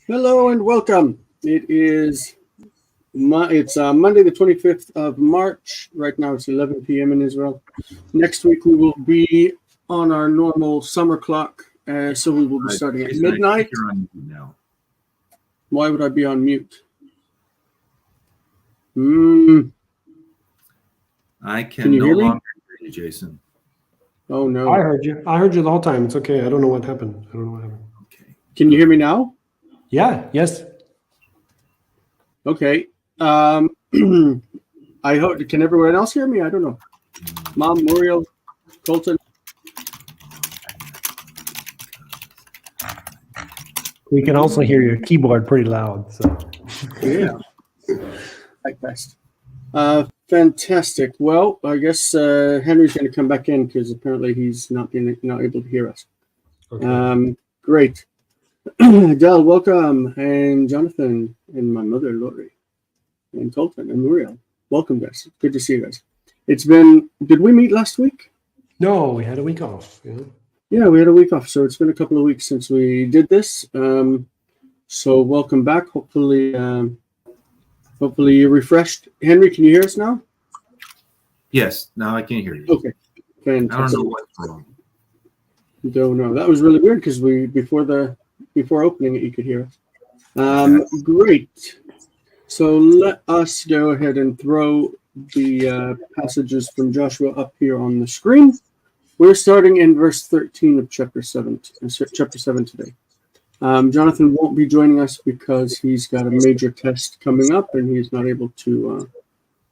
Hello and welcome. It's Monday the 25th of March. Right now it's 11 p.m. in Israel. Next week we will be on our normal summer clock, so we will be starting at midnight. You're on mute now. Why would I be on mute? I can no longer hear you, Jason. Oh no. I heard you. I heard you the whole time. It's okay. I don't know what happened. Okay. Can you hear me now? Yeah. Yes. Okay. I hope. Can everyone else hear me? I don't know. Mom, Muriel, Colton. We can also hear your keyboard pretty loud. So. Yeah. Like best. Fantastic. Well, I guess Henry's going to come back in because apparently he's not able to hear us. Okay. Great. Del, welcome, and Jonathan, and my mother, Lori, and Colton, and Muriel. Welcome, guys. Good to see you guys. It's been. Did we meet last week? No, we had a week off. Yeah, we had a week off, so it's been a couple of weeks since we did this. So welcome back. Hopefully you're refreshed. Henry, can you hear us now? Yes, now I can hear you. Okay, fantastic. I don't know what's wrong. Don't know. That was really weird because before opening it, you could hear us. Great. So let us go ahead and throw the passages from Joshua up here on the screen. We're starting in verse 13 of chapter 7 today. Jonathan won't be joining us because he's got a major test coming up and he's not able to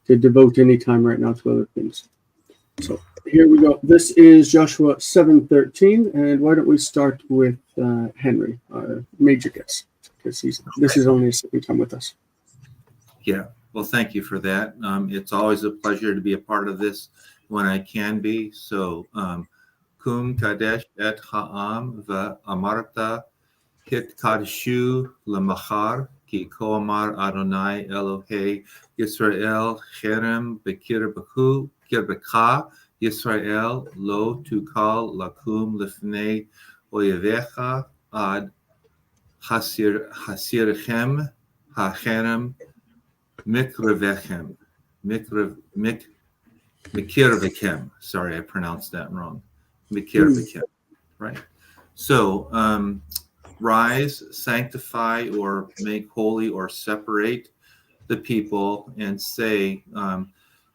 devote any time right now to other things. So here we go. This is Joshua 7:13, and why don't we start with Henry, our major guest, because this is only his second time with us. Yeah, well, thank you for that. It's always a pleasure to be a part of this when I can be. So, 𝗥𝗘𝗦𝗘𝗥𝗡 𝗥𝗘𝗦𝗃𝗘𝗠𝗢 כי כה אמר אדוני אלוהי ישראל חרם בקרבך ישראל לא תוכל לקום לפני אויביך עד הסירכם החרם מקרבכם. Sorry, I pronounced that wrong. Mikirvichem, right? So, rise, sanctify, or make holy, or separate the people, and say,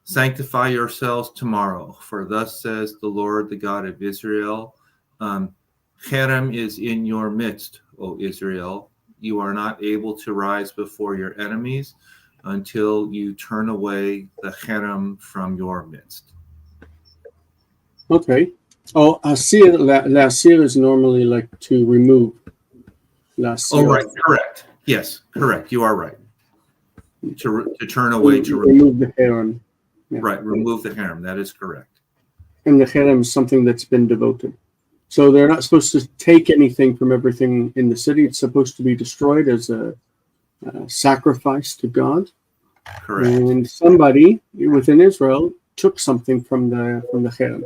sanctify yourselves tomorrow, for thus says the Lord, the God of Israel. Cherem is in your midst, O Israel. You are not able to rise before your enemies until you turn away the cherem from your midst. Okay. Oh, lasir is normally like to remove. Lasir. Oh, right. Correct. Yes, correct. You are right. To turn away, to remove the harem. Yeah. Right, remove the harem. That is correct. And the harem is something that's been devoted. So they're not supposed to take anything from everything in the city. It's supposed to be destroyed as a sacrifice to God. Correct. And somebody within Israel took something from the harem.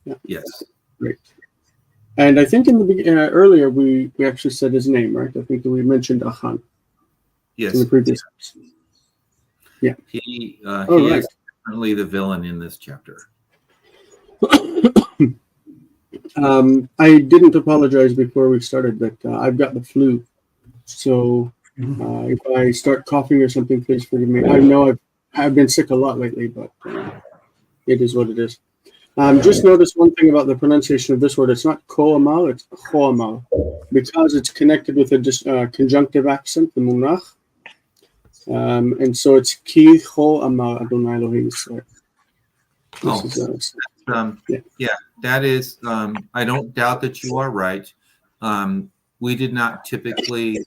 Yeah. Yes. Great. And I think in the earlier we actually said his name, right? I think that we mentioned Achan. Yes. In the previous episode. Yeah. He right. is definitely the villain in this chapter. I didn't apologize before we started, but I've got the flu. So if I start coughing or something, please forgive me. I know I've been sick a lot lately, but it is what it is. Just notice one thing about the pronunciation of this word. It's not ko'amal, it's cho'amal, because it's connected with a conjunctive accent, the munach. And so it's ki cho'amal Adonai Elohim Yisrael. Yeah, that is, I don't doubt that you are right. We did not typically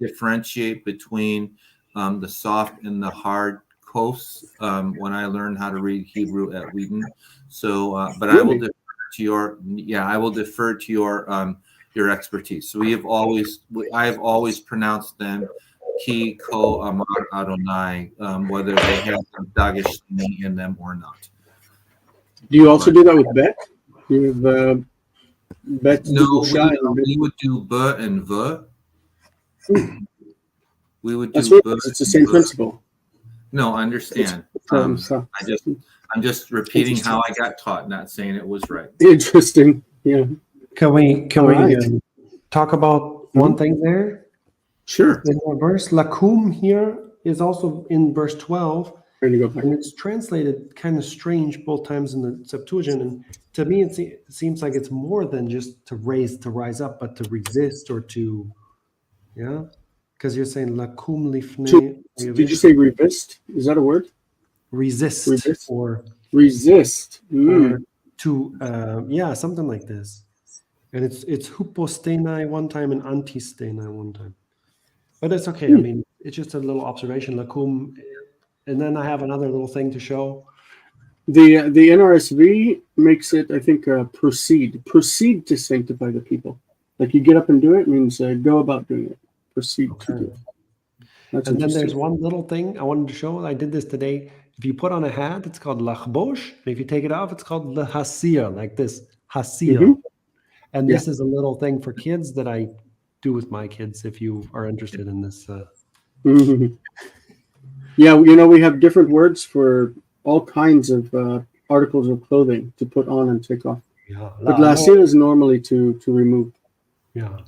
differentiate between the soft and the hard coasts when I learned how to read Hebrew at Wheaton. So, but really? I will defer to your expertise. So I have always pronounced them ki ko amar Adonai, whether they have dagesh in them or not. Do you also do that with Beck? You have Beck? No, we would do b and v, We would That's do right. good. It's the same principle. No, I understand. I'm just repeating how I got taught, not saying it was right. Interesting. Yeah. Can we right. talk about one thing there? Sure. In the verse, 𝗥𝗚𝗚𝗛 here is also in verse 12, Ready to go back. and it's translated kind of strange both times in the Septuagint. And to me, it seems like it's more than just to rise up, but to resist or to, yeah? Because you're saying 𝗥𝗚𝗚 lifnei. Did you say resist? Is that a word? Resist. Or resist. or to, yeah, something like this. And it's 𝗥𝗘𝗦𝗧𝗢𝗡 one time and 𝗓𝗘𝗧 one time. But it's okay. I mean, it's just a little observation. 𝗥𝗚𝗚. And then I have another little thing to show. The NRSV makes it, I think, proceed to sanctify the people. Like you get up and do it means go about doing it. Proceed to do it. And then there's one little thing I wanted to show. I did this today. If you put on a hat, it's called לחבוש. And if you take it off, it's called להסיר, like this, hasir. And this is a little thing for kids that I do with my kids. If you are interested in this. Yeah, we have different words for all kinds of articles of clothing to put on and take off. Yeah. But lasir is normally to remove. Yeah.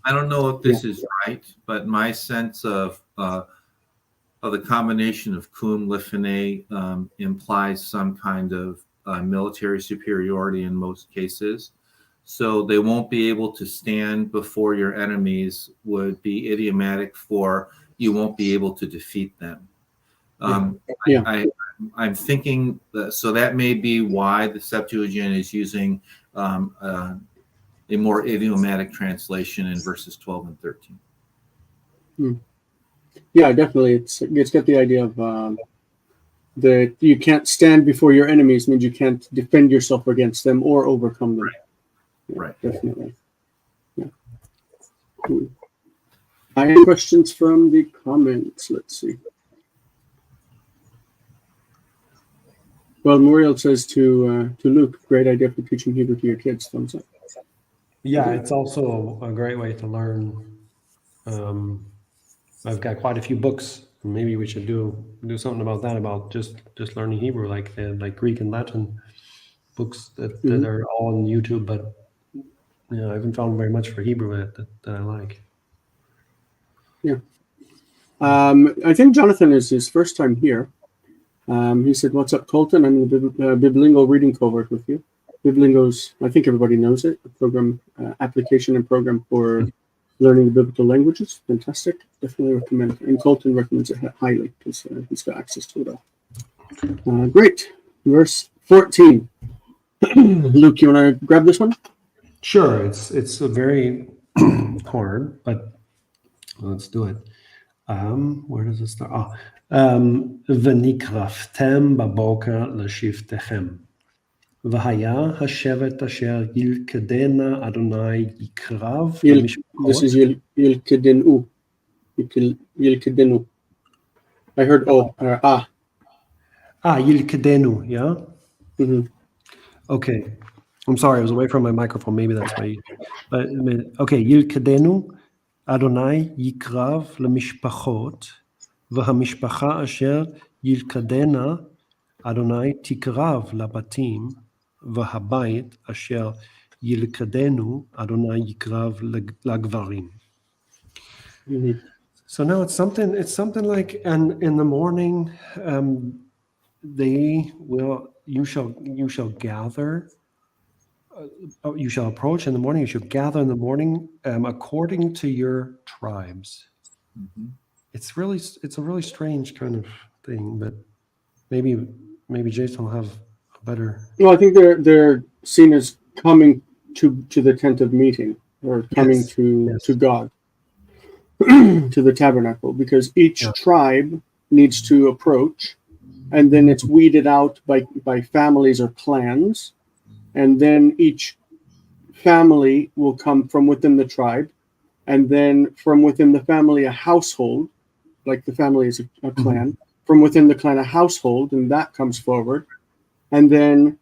I don't know if this is right, but my sense of the combination of kum lifnei implies some kind of military superiority in most cases. So they won't be able to stand before your enemies would be idiomatic for you won't be able to defeat them. I'm thinking that, so that may be why the Septuagint is using a more idiomatic translation in verses 12 and 13. Yeah, definitely. It's got the idea of that you can't stand before your enemies means you can't defend yourself against them or overcome them. Right. Definitely. Yeah. Any questions from the comments? Let's see. Well, Muriel says to Luke, great idea for teaching Hebrew to your kids. Thumbs up. Yeah, it's also a great way to learn. I've got quite a few books. Maybe we should do something about that, about just learning Hebrew, like Greek and Latin books that are all on YouTube. But I haven't found very much for Hebrew that I like. Yeah. I think Jonathan is his first time here. He said, "What's up, Colton? I'm in the Biblingo reading cohort with you." Biblingo's, I think everybody knows it, a program, application and program for learning the biblical languages. Fantastic. Definitely recommend it. And Colton recommends it highly because he's got access to it all. Great. Verse 14. Luke, you want to grab this one? Sure. It's a very hard, but let's do it. Where does it start? ונקרבתם בבוקר לשבטיכם. והיה השבט אשר ילכדנה אדוני יקרב למשפחות. This is ילכדנו. ילכדנו. I heard ילכדנו, yeah? Mm-hmm. Okay. I'm sorry, I was away from my microphone. Maybe that's why. But okay, ילכדנו אדוני יקרב למשפחות, והמשפחה אשר ילכדנה אדוני תקרב לבתים, והבית אשר ילכדנו אדוני יקרב לגברים. So now it's something like, and in the morning, you shall gather. You shall approach in the morning. You shall gather in the morning, according to your tribes. It's a really strange kind of thing, but maybe Jason will have a better. Well, I think they're seen as coming to the tent of meeting, or coming to God, to the tabernacle, because each tribe needs to approach, and then it's weeded out by families or clans, and then each family will come from within the tribe, and then from within the family a household, like the family is a clan, from within the clan a household, and that comes forward, and then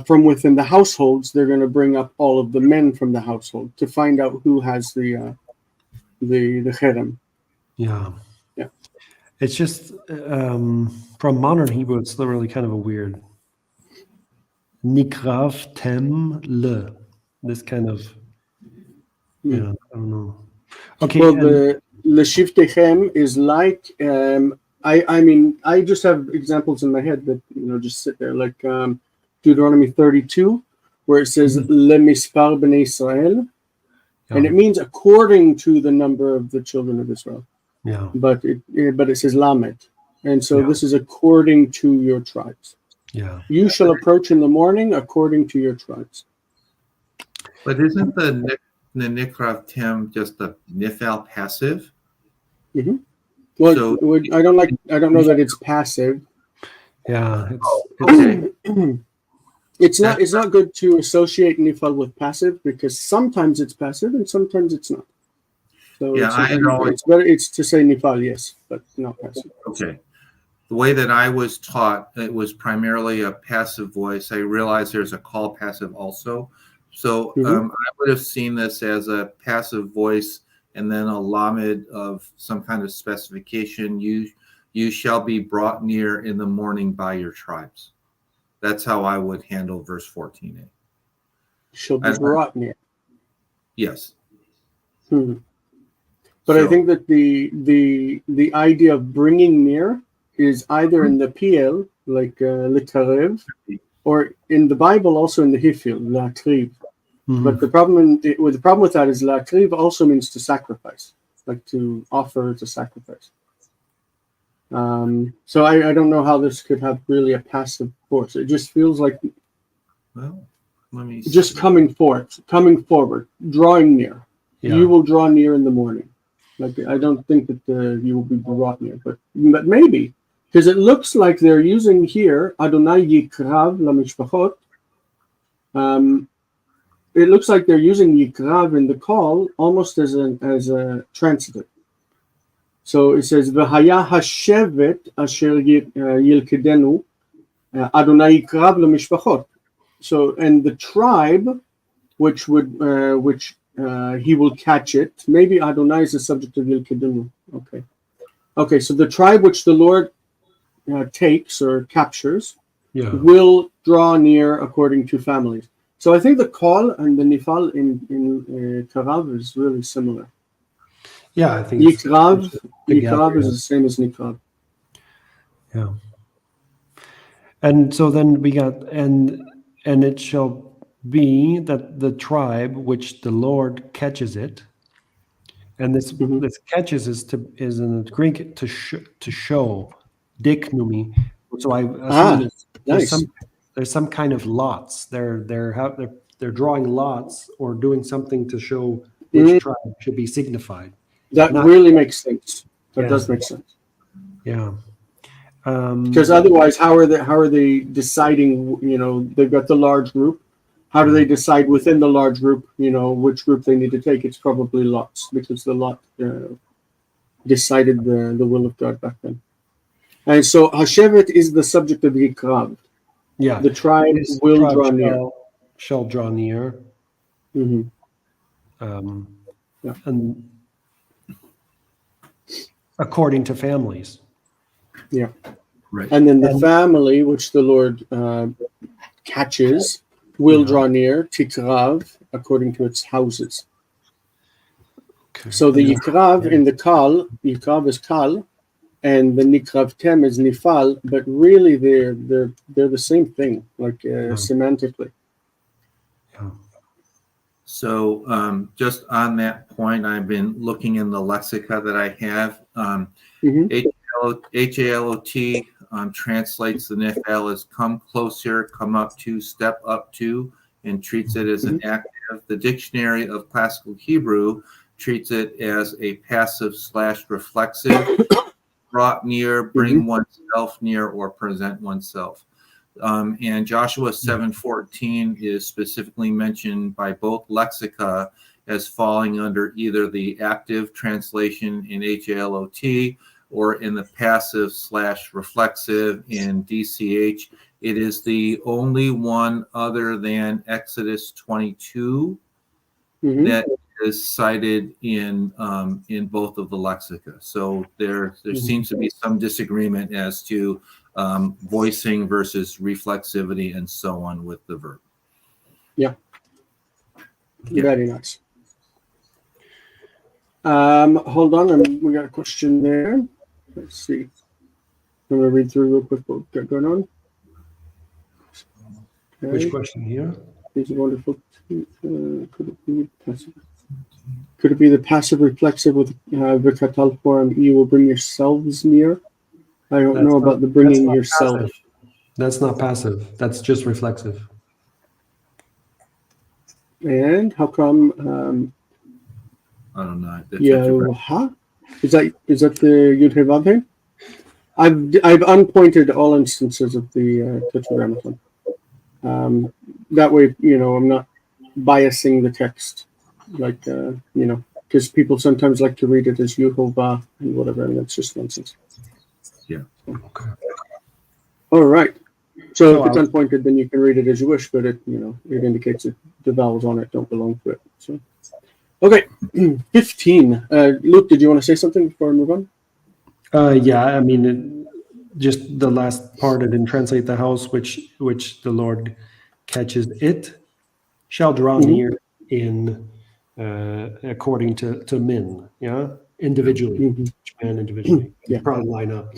from within the households, they're going to bring up all of the men from the household to find out who has the cherem. Yeah. Yeah. It's just from modern Hebrew, it's literally kind of a weird 𝗥𝗘𝗦𝗘𝗦𝗧. This kind of I don't know. Okay. Well, the 𝗔𝗕𝗬𝗢𝗡 is like I mean I just have examples in my head that just sit there like Deuteronomy 32, where it says lemispar bnei Israel, and it means according to the number of the children of Israel. Yeah. But it says lamed, and so this is according to your tribes. Yeah. You shall approach in the morning according to your tribes. But isn't the 𝗥𝗘𝗦𝗘𝗥𝗡 just a nifal passive? Mm-hmm. Well, So, I don't know that it's passive. Yeah. okay. It's not good to associate nifal with passive because sometimes it's passive and sometimes it's not. So it's to say nifal, yes, but not passive. Okay. The way that I was taught, it was primarily a passive voice. I realize there's a call passive also. So I would have seen this as a passive voice and then a lamed of some kind of specification. You shall be brought near in the morning by your tribes. That's how I would handle verse 14a. Shall be brought near. Yes. But I think that the idea of bringing near is either in the PL, like 𝗥𝗘𝗦𝗘𝗥𝗡, or in the Bible also in the Hifil, 𝗥𝗑𝗦𝗙. But the problem with that is 𝗥𝗑𝗦𝗙 also means to sacrifice, like to offer to sacrifice. So I don't know how this could have really a passive force. It just feels like just coming forward, drawing near. Yeah. You will draw near in the morning. Like I don't think that you will be brought near, but maybe because it looks like they're using here Adonai Yikrav Lamishpachot. It looks like they're using Yikrav in the call almost as a transitive. So it says V'haya hashevet asher 𝗥𝗘𝗦𝗘𝗥𝗓𝗛 Adonai Yikrav Lamishpachot. So and the tribe which he will catch it. Maybe Adonai is the subject of 𝗥𝗘𝗦𝗘𝗥. Okay. So the tribe which the Lord takes or captures will draw near according to families. So I think the call and the nifal in Karav is really similar. Yeah, I think Yikrav is the same as Nikrav. Yeah. And so then we got and it shall be that the tribe which the Lord catches it, and this catches is in the Greek to show, diknumi. So I assume there's some kind of lots. They're drawing lots or doing something to show which tribe should be signified. That really makes sense. That does make sense. Yeah. Because otherwise, how are they deciding? They've got the large group. How do they decide within the large group, which group they need to take? It's probably lots, because the lot decided the will of God back then. And so Hashevet is the subject of Yikrav. Yeah. The tribe will draw near. Shall draw near. Mm-hmm. And according to families. Yeah. Right. And then the family, which the Lord catches, will draw near, tikrav, according to its houses. Okay. So the yikrav in the kal, yikrav is kal, and the nikravtem is nifal, but really they're the same thing, like semantically. Yeah. So just on that point, I've been looking in the lexica that I have. HALOT translates the nifal as come closer, come up to, step up to, and treats it as an active. The Dictionary of Classical Hebrew treats it as a passive/reflexive, brought near, bring oneself near, or present oneself. And Joshua 7:14 is specifically mentioned by both lexica as falling under either the active translation in HALOT or in the passive/reflexive in DCH, It is the only one other than Exodus 22 that is cited in both of the lexica. So there seems to be some disagreement as to voicing versus reflexivity and so on with the verb. Yeah. Yeah. Very nice. Hold on, we got a question there. Let's see. I'm going to read through real quick what we've got going on. Okay. Which question here? These are wonderful. Could it be passive? Could it be the passive reflexive with 𝗥𝗘𝗦𝗧𝗢 form? You will bring yourselves near. I don't know about the bringing yourself. Passive. That's not passive. That's just reflexive. And how come? I don't know. Yeah. Is that the 𝗕𝗘𝗦𝗘𝗧𝗑? I've unpointed all instances of the Tetragrammaton. That way, I'm not biasing the text, like because people sometimes like to read it as Yehovah and whatever, and that's just nonsense. Yeah. Okay. All right. So if it's unpointed, then you can read it as you wish, but it indicates that the vowels on it don't belong to it. So, okay, 15. Luke, did you want to say something before I move on? Yeah, I mean, just the last part, I didn't translate the house, which the Lord catches it, shall draw near in according to men, yeah, individually, each man individually. Yeah. Probably line up.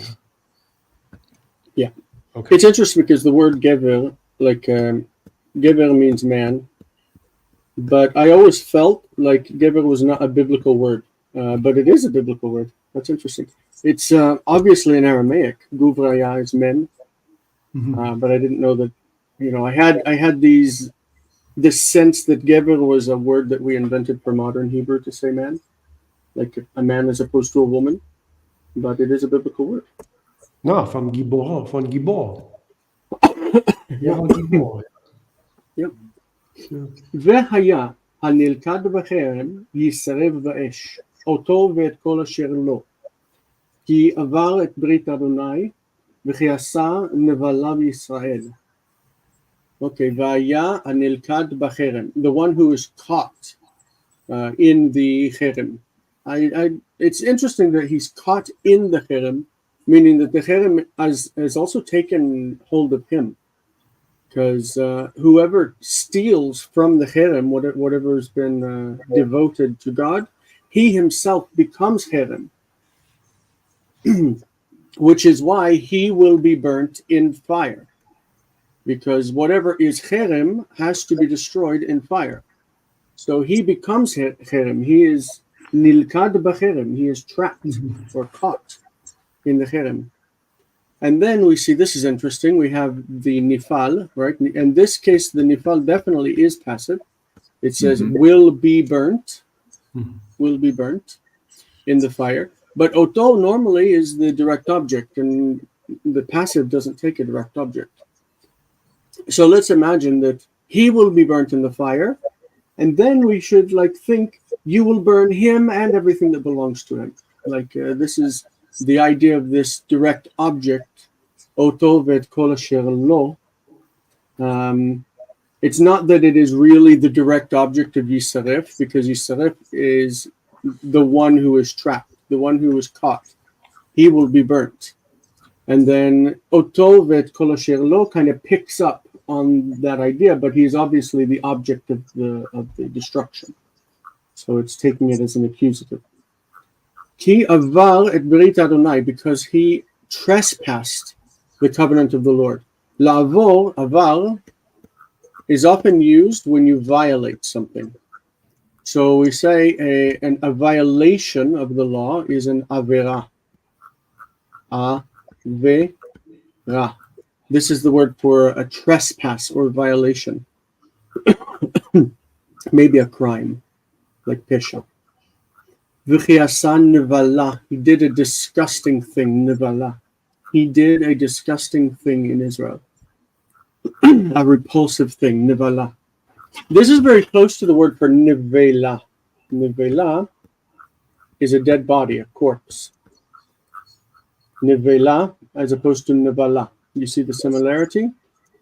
Yeah. Okay. It's interesting because the word 𝗥𝗘𝗦𝗘, like 𝗥𝗘𝗦 means man, but I always felt like 𝗥𝗘𝗦 was not a biblical word, but it is a biblical word. That's interesting. It's obviously in Aramaic. 𝗥𝗚𝗦𝗧𝗢 is men, but I didn't know that. I had this sense that 𝗥𝗘𝗦 was a word that we invented for modern Hebrew to say man, like a man as opposed to a woman, but it is a biblical word. No, from גיבור, von גיבור. Yep. והיה הנלכד בחרם יישרף באש, אותו ואת כל אשר לו, כי עבר את ברית אדוני, וכי עשה נבלה בישראל. Okay, והיה הנלכד בחרם, the one who is caught in the cherem. It's interesting that he's caught in the cherem, meaning that the cherem has also taken hold of him. Because whoever steals from the cherem, whatever has been devoted to God, he himself becomes cherem, which is why he will be burnt in fire. Because whatever is cherem has to be destroyed in fire. So he becomes cherem. He is nilkad b'cherem. He is trapped or caught in the cherem. And then we see, this is interesting, we have the nifal, right? In this case, the nifal definitely is passive. It says, will be burnt in the fire. But oto normally is the direct object, and the passive doesn't take a direct object. So let's imagine that he will be burnt in the fire, and then we should think, you will burn him and everything that belongs to him. This is the idea of this direct object, אותו ואת כל אשר לו. It's not that it is really the direct object of יישרף, because יישרף is the one who is trapped, the one who is caught. He will be burnt. And then אותו ואת כל אשר לו kind of picks up on that idea, but he is obviously the object of the destruction. So it's taking it as an accusative. כי עבר את ברית אדוני, because he trespassed the covenant of the Lord. לעבור, עבר, is often used when you violate something. So we say a violation of the law is an avera. Avera. This is the word for a trespass or violation. Maybe a crime, like pesha. וכי עשה נבלה. He did a disgusting thing, נבלה. He did a disgusting thing in Israel. A repulsive thing, nevala. This is very close to the word for nevela. Nevela is a dead body, a corpse. Nevela as opposed to nevala. You see the similarity?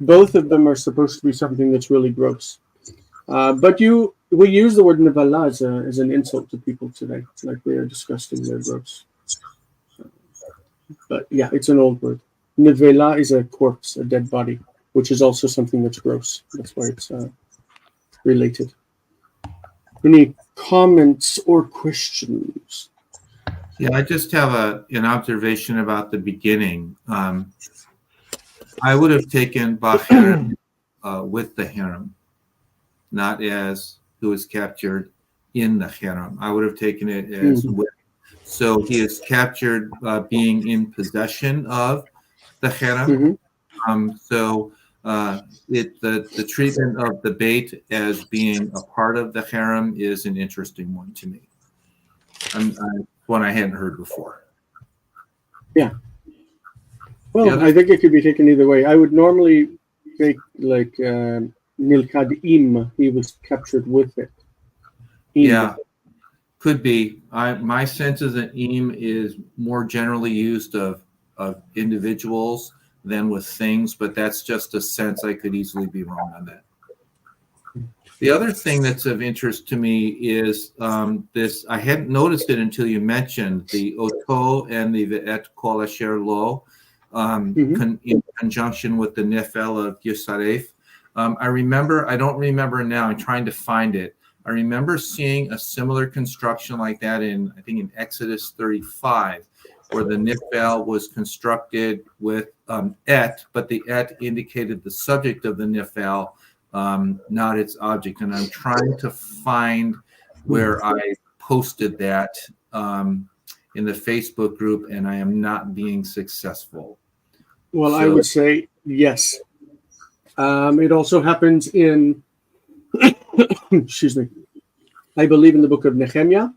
both of them are supposed to be something that's really gross. But we use the word nevala as an insult to people today. It's like they are disgusting, they're gross. But yeah, it's an old word. Nevela is a corpse, a dead body, which is also something that's gross. That's why it's related. Any comments or questions? Yeah, I just have an observation about the beginning. I would have taken 𝗥𝗘𝗦𝗘𝗥𝗡𝗚 with the harem, not as who was captured in the harem. I would have taken it as with. So he is captured being in possession of the harem. So the treatment of the bait as being a part of the harem is an interesting one to me. One I hadn't heard before. Yeah. Well, I think it could be taken either way. I would normally take like 𝗥𝗘𝗦𝗪𝗓, he was captured with it. Yeah, could be. My sense is that is more generally used of individuals than with things, but that's just a sense. I could easily be wrong on that. The other thing that's of interest to me is this. I hadn't noticed it until you mentioned the oto and the ve'et kol asher lo in conjunction with the nifel of Yisaref. I don't remember now. I'm trying to find it. I remember seeing a similar construction like that in Exodus 35, where the nifel was constructed with et, but the et indicated the subject of the nifel, not its object. And I'm trying to find where I posted that in the Facebook group, and I am not being successful. Well, I would say yes. It also happens in, excuse me, I believe in the book of Nehemiah,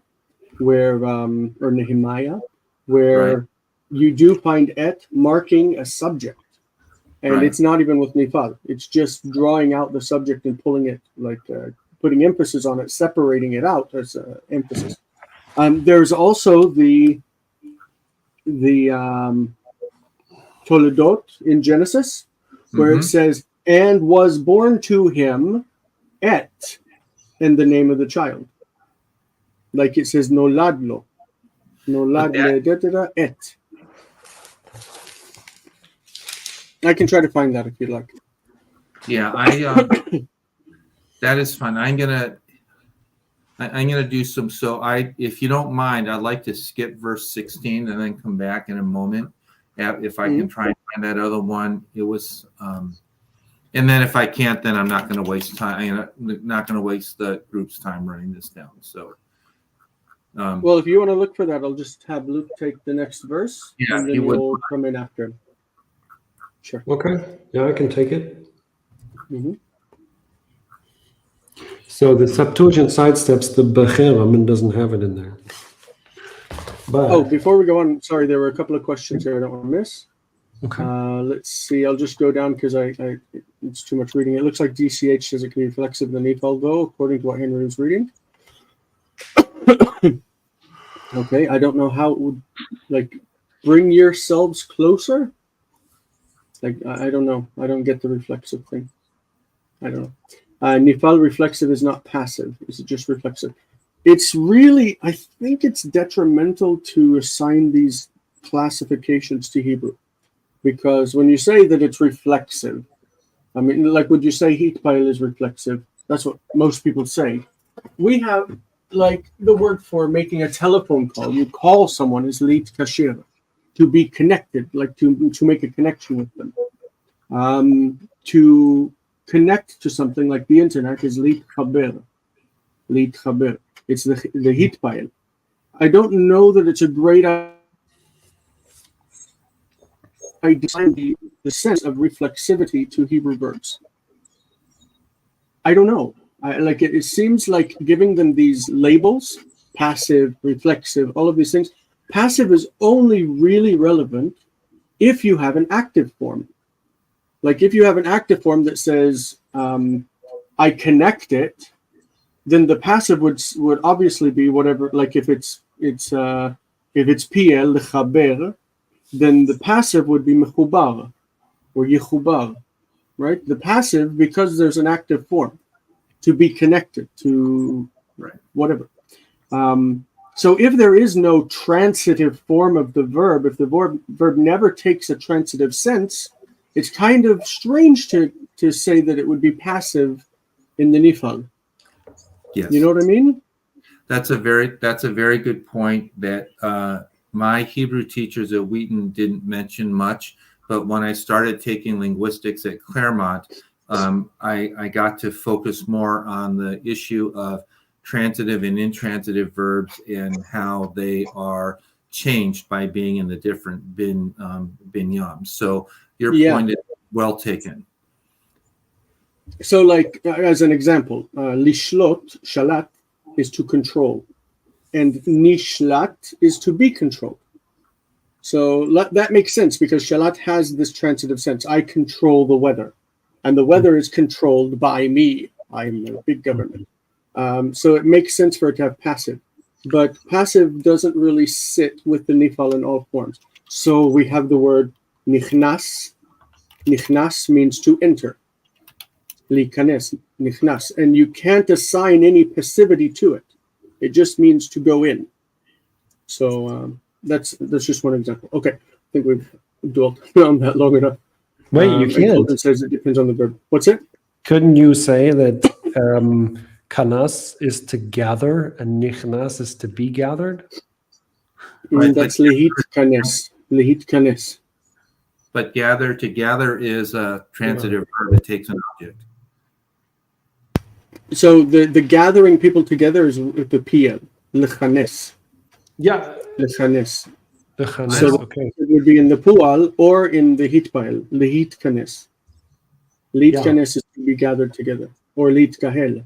or Nehemiah, where you do find et marking a subject. And it's not even with nifal. It's just drawing out the subject and pulling it, like putting emphasis on it, separating it out as emphasis. There's also the Toledot in Genesis, where it says, and was born to him et, in the name of the child. Like it says, noladlo. Noladle et. I can try to find that if you'd like. Yeah, that is fun. I'm gonna do some. So if you don't mind, I'd like to skip verse 16 and then come back in a moment. If I can try and find that other one. It was, and then if I can't, then I'm not going to waste time. I'm not going to waste the group's time running this down. So. Well, if you want to look for that, I'll just have Luke take the next verse, and then you'll come in after him. Sure. Okay. Yeah, I can take it. So the Septuagint sidesteps the 𝗥𝗘𝗦𝗪 and doesn't have it in there. But before we go on, sorry, there were a couple of questions here I don't want to miss. Okay. Let's see. I'll just go down because it's too much reading. It looks like DCH says it can be reflexive in the nifal, though, according to what Henry was reading. Okay, I don't know how it would, like, bring yourselves closer. Like, I don't know. I don't get the reflexive thing. I don't know. Nifal reflexive is not passive. Is it just reflexive? It's really, I think it's detrimental to assign these classifications to Hebrew. Because when you say that it's reflexive, I mean, like, would you say 𝗕𝗘𝗦 is reflexive? That's what most people say. We have, like, the word for making a telephone call. You call someone is 𝗕𝗘𝗦𝗘𝗥𝗡𝗚, to be connected, like to make a connection with them. To connect to something like the internet is 𝗕𝗘𝗦𝗪. 𝗕𝗘𝗦𝗪. It's the 𝗕𝗘𝗦. I don't know that it's a great idea. I design the sense of reflexivity to Hebrew verbs. I don't know. It seems like giving them these labels, passive, reflexive, all of these things. Passive is only really relevant if you have an active form. Like if you have an active form that says, I connect it, then the passive would obviously be whatever, like if it's PL, 𝗥𝗘𝗦𝗪, then the passive would be mechubar or yichubar, right? The passive, because there's an active form, to be connected to whatever. So if there is no transitive form of the verb, if the verb never takes a transitive sense, it's kind of strange to say that it would be passive in the nifal. Yes. You know what I mean? That's a very good point that my Hebrew teachers at Wheaton didn't mention much, but when I started taking linguistics at Claremont, I got to focus more on the issue of transitive and intransitive verbs and how they are changed by being in the different binyam. So your point is well taken. So like, as an example, lishlot, shalat, is to control, and nishlat is to be controlled. So that makes sense because shalat has this transitive sense. I control the weather, and the weather is controlled by me. I'm a big government. So it makes sense for it to have passive, but passive doesn't really sit with the nifal in all forms. So we have the word nichnas. Nichnas means to enter. Likanes, nichnas, and you can't assign any passivity to it. It just means to go in. So that's just one example. Okay, I think we've dwelt on that long enough. Wait, you can't. It says it depends on the verb. What's it? Couldn't you say that kanas is to gather and nichnas is to be gathered? That's lehit kanes. Lehit kanes. But to gather is a transitive verb. It takes an object. So the gathering people together is with the pl, lechanes. Yeah. Lechanes. Lechanes, So okay. it would be in the pual or in the hitpael, lehit kanes. Lehit kanes is to be gathered together, or lehit kahel.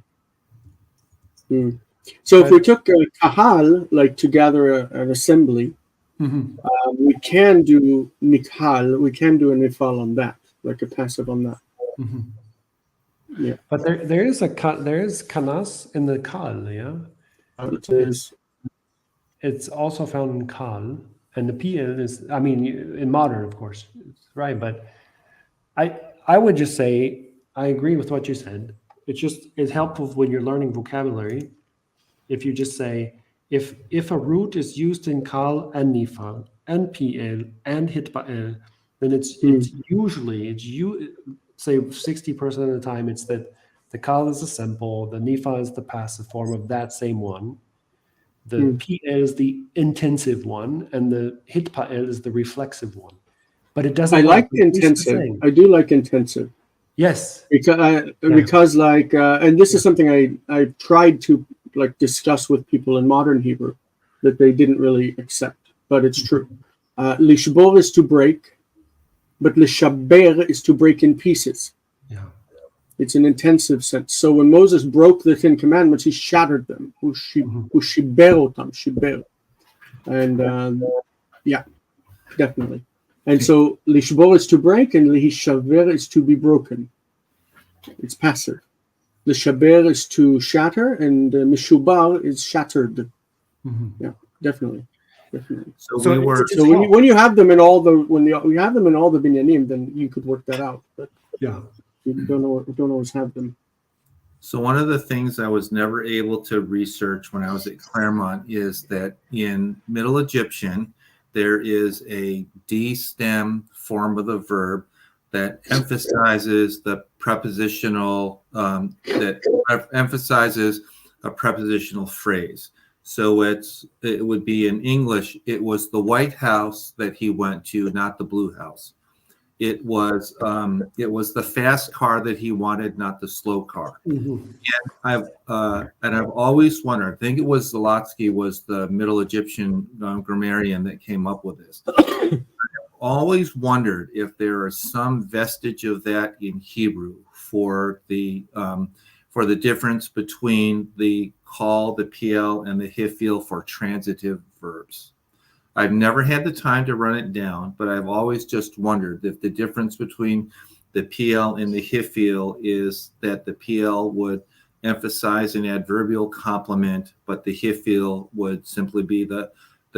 So if we took kahal, like to gather an assembly, we can do nikhal, we can do a nifal on that, like a passive on that. Yeah, but there is kanas in the kal, it's also found in kal, and the pl is, I mean, in modern, of course, right? But I would just say I agree with what you said. It's helpful when you're learning vocabulary if you just say if a root is used in kal and nifal and pl and hitpael, then it's usually say 60% of the time it's that the kal is the simple, the nifal is the passive form of that same one, the pl is the intensive one, and the hitpael is the reflexive one. But it doesn't. I like intensive. I do like intensive. Yes. Because like, and this is something I tried to like discuss with people in modern Hebrew that they didn't really accept, but it's true. Lishbor is to break, but lishaber is to break in pieces. Yeah. It's an intensive sense. So when Moses broke the 10 Commandments, he shattered them. Shiber. And yeah, definitely. And so lishbor is to break, and lihishaver is to be broken. It's passive. Lishaber is to shatter, and mishubar is shattered. Yeah, definitely. So when you have them in all the binyanim, then you could work that out. But you don't always have them. So one of the things I was never able to research when I was at Claremont is that in Middle Egyptian, there is a D stem form of the verb that emphasizes the prepositional, emphasizes a prepositional phrase. So it would be in English, it was the White House that he went to, not the Blue House. It was the fast car that he wanted, not the slow car. And I've always wondered. I think it was Zalotsky was the Middle Egyptian grammarian that came up with this. I've always wondered if there is some vestige of that in Hebrew for the difference between the call, the PL, and the hifil for transitive verbs. I've never had the time to run it down, but I've always just wondered if the difference between the PL and the hifil is that the PL would emphasize an adverbial complement, but the hifil would simply be the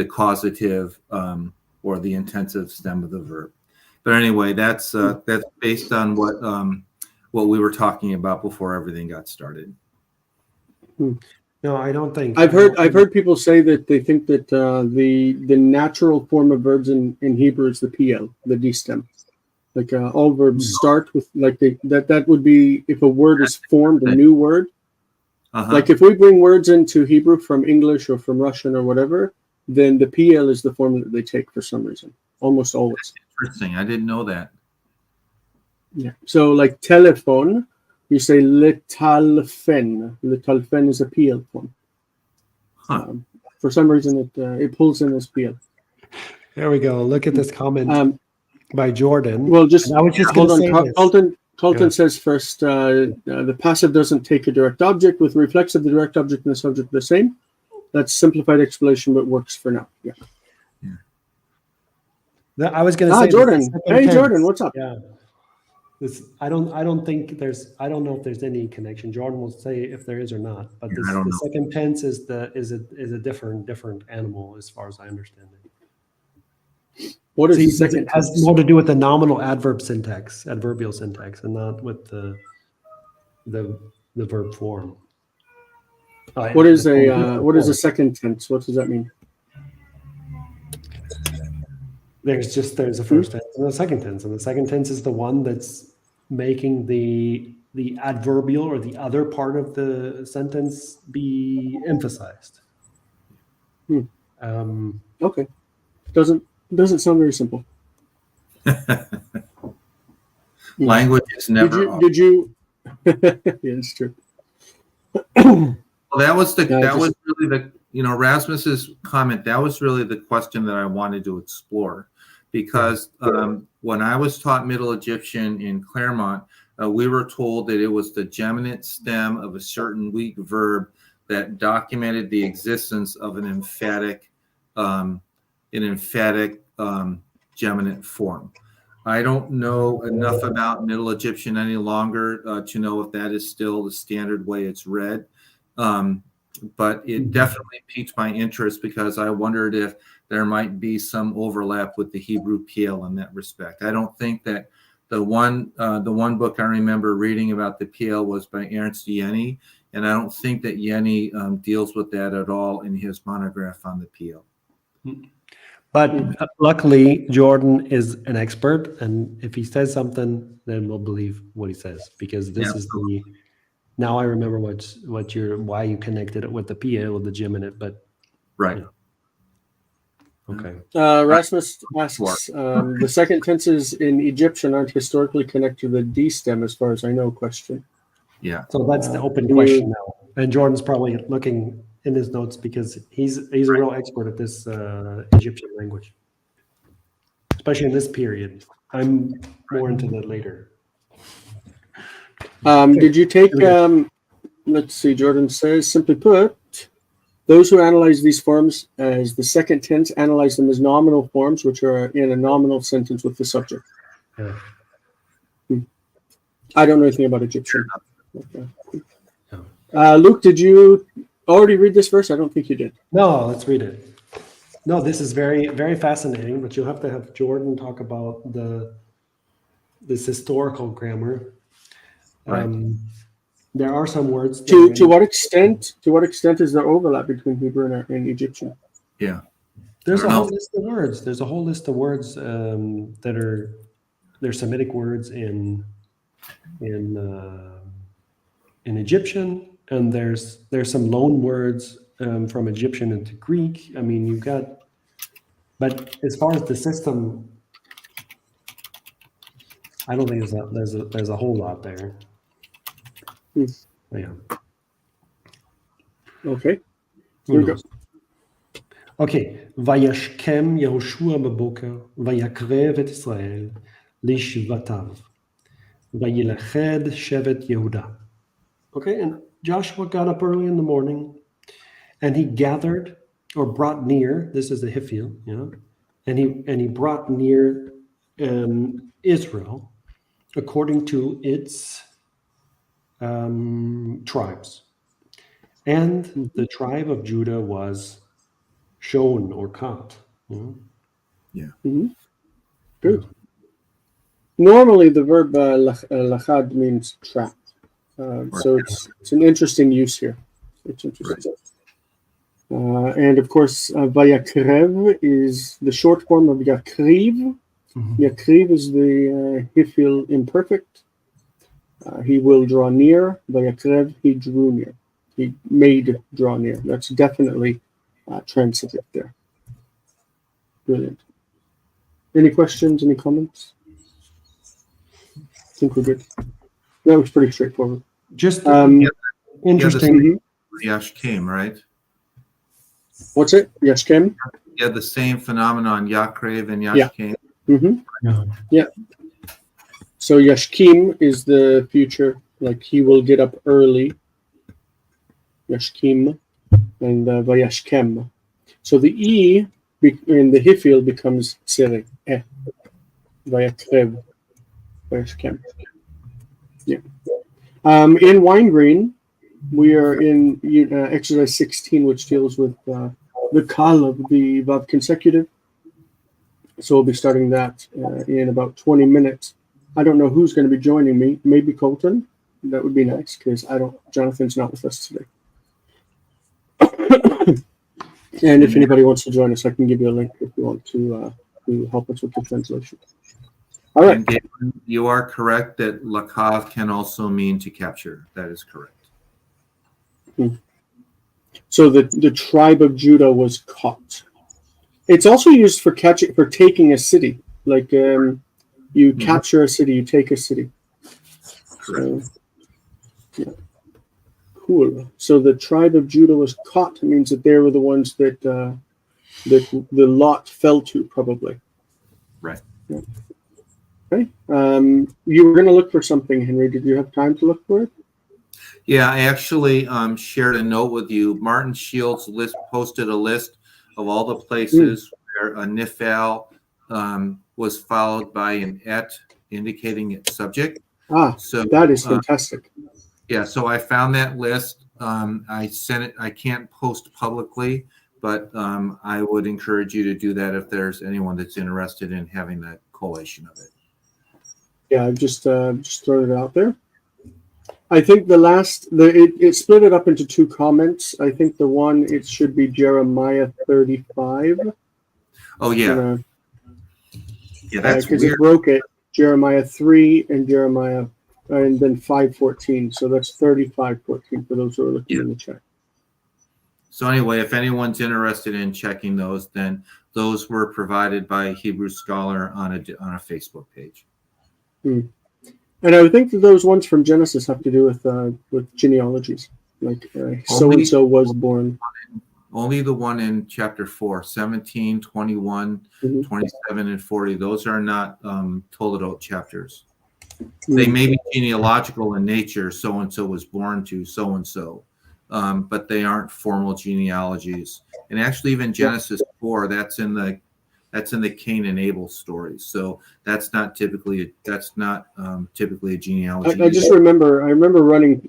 causative or the intensive stem of the verb. But anyway, that's based on what we were talking about before everything got started. No, I don't think. I've heard people say that they think that the natural form of verbs in Hebrew is the PL, the D stem. Like all verbs start with like that would be if a word is formed, a new word. Like if we bring words into Hebrew from English or from Russian or whatever, then the PL is the form that they take for some reason, almost always. Interesting. I didn't know that. Yeah. So like telephone, you say letalfen. Letalfen is a PL form. For some reason, it pulls in as PL. There we go. Look at this comment by Jordan. Well, just I was just hold going to on. say Colton says first, the passive doesn't take a direct object. With reflexive, the direct object and the subject are the same. That's simplified explanation, but works for now. Yeah. I was going to say, Jordan. Hey, Jordan, what's up? Yeah. I don't know if there's any connection. Jordan will say if there is or not. But the second tense is a different animal as far as I understand it. What is the second? It has more to do with the nominal adverbial syntax, and not with the verb form. What is a second tense? What does that mean? There's a first tense and a second tense, and the second tense is the one that's making the adverbial or the other part of the sentence be emphasized. Okay, doesn't sound very simple. Language is never. Did you? Yeah, it's true. Well, that was really the Rasmus's comment. That was really the question that I wanted to explore, because when I was taught Middle Egyptian in Claremont, we were told that it was the geminate stem of a certain weak verb that documented the existence of an emphatic geminate form. I don't know enough about Middle Egyptian any longer to know if that is still the standard way it's read. But it definitely piqued my interest, because I wondered if there might be some overlap with the Hebrew PL in that respect. I don't think that the one book I remember reading about the PL was by Ernst Jenny, and I don't think that Jenny deals with that at all in his monograph on the PL. But luckily, Jordan is an expert, and if he says something, then we'll believe what he says, because this is the. Now I remember why you connected it with the PL with the geminate, but right. Okay. Rasmus asks, the second tenses in Egyptian aren't historically connected to the D stem, as far as I know. Question. Yeah. So that's the open question now, and Jordan's probably looking in his notes because he's a real expert at this Egyptian language, especially in this period. I'm more into that later. Did you take? Let's see. Jordan says, simply put, those who analyze these forms as the second tense analyze them as nominal forms, which are in a nominal sentence with the subject. Yeah. I don't know anything about Egyptian. Okay. Luke, did you already read this verse? I don't think you did. No, let's read it. No, this is very, very fascinating, but you'll have to have Jordan talk about this historical grammar. Right. There are some words. To what extent is there overlap between Hebrew and Egyptian? Yeah. There's a whole list of words. There's a whole list of words that they're Semitic words in Egyptian, and there's some loan words from Egyptian into Greek. I mean, you've got, but as far as the system, I don't think there's a whole lot there. Yeah. Okay. Who knows? Okay. Vayashkem Yehoshua b'boker vayakrev et Israel lishvatav vayilached shevet Yehuda. Okay, and Joshua got up early in the morning, and he gathered or brought near. This is the Hiphil, and he brought near Israel according to its tribes, and the tribe of Judah was shown or caught. Yeah. Mm-hmm. Good. Normally, the verb lachad means trap. So it's an interesting use here. It's interesting. And of course, 𝗥𝗚𝗦𝗘𝗧 is the short form of 𝗥𝗘𝗦𝗧𝗑𝗑. 𝗥𝗘𝗦 is the Hifil imperfect. He will draw near. 𝗥𝗚𝗦𝗘𝗧, he drew near. He made draw near. That's definitely transitive there. Brilliant. Any questions? Any comments? I think we're good. That was pretty straightforward. Just Interesting. 𝗥𝗘𝗦𝗡, right? What's it? 𝗥𝗘𝗦𝗡? Yeah, the same phenomenon, 𝗥𝗑𝗦𝗡 and 𝗥𝗘𝗧. Yeah. So 𝗥𝗘𝗦 is the future, like he will get up early. 𝗥𝗘𝗦 and 𝗥𝗚𝗦𝗘𝗦. So the E in the Hifil becomes tzere. 𝗥𝗚𝗦𝗘𝗦. 𝗥𝗚𝗦. Yeah. In wine green, we are in exercise 16, which deals with the kal of the vav consecutive. So we'll be starting that in about 20 minutes. I don't know who's going to be joining me. Maybe Colton. That would be nice because Jonathan's not with us today. And if anybody wants to join us, I can give you a link if you want to help us with the translation. All right. And Galen, you are correct that lakav can also mean to capture. That is correct. So the tribe of Judah was caught. It's also used for taking a city. Like you capture a city, you take a city. So, yeah. Cool. So the tribe of Judah was caught. It means that they were the ones that the lot fell to, probably. Right. Yeah. Okay. You were going to look for something, Henry. Did you have time to look for it? Yeah, I actually shared a note with you. Martin Shields posted a list of all the places where a nifal was followed by an et, indicating its subject. So that is fantastic. Yeah, so I found that list. I sent it. I can't post publicly, but I would encourage you to do that if there's anyone that's interested in having that collation of it. Yeah, I've just thrown it out there. I think it split it up into two comments. I think the one, it should be Jeremiah 35. Oh, yeah. Yeah, that's because it broke it. Jeremiah 3 and Jeremiah, and then 5:14. So that's 35:14 for those who are looking in the chat. So anyway, if anyone's interested in checking those, then those were provided by a Hebrew scholar on a Facebook page. And I would think that those ones from Genesis have to do with genealogies, like so and so was born. Only the one in chapter 4, 17, 21, 27, and 40. Those are not Toledot chapters. They may be genealogical in nature. So and so was born to so and so, but they aren't formal genealogies. And actually, even Genesis 4, that's in the Cain and Abel stories. So that's not typically a genealogy. I just remember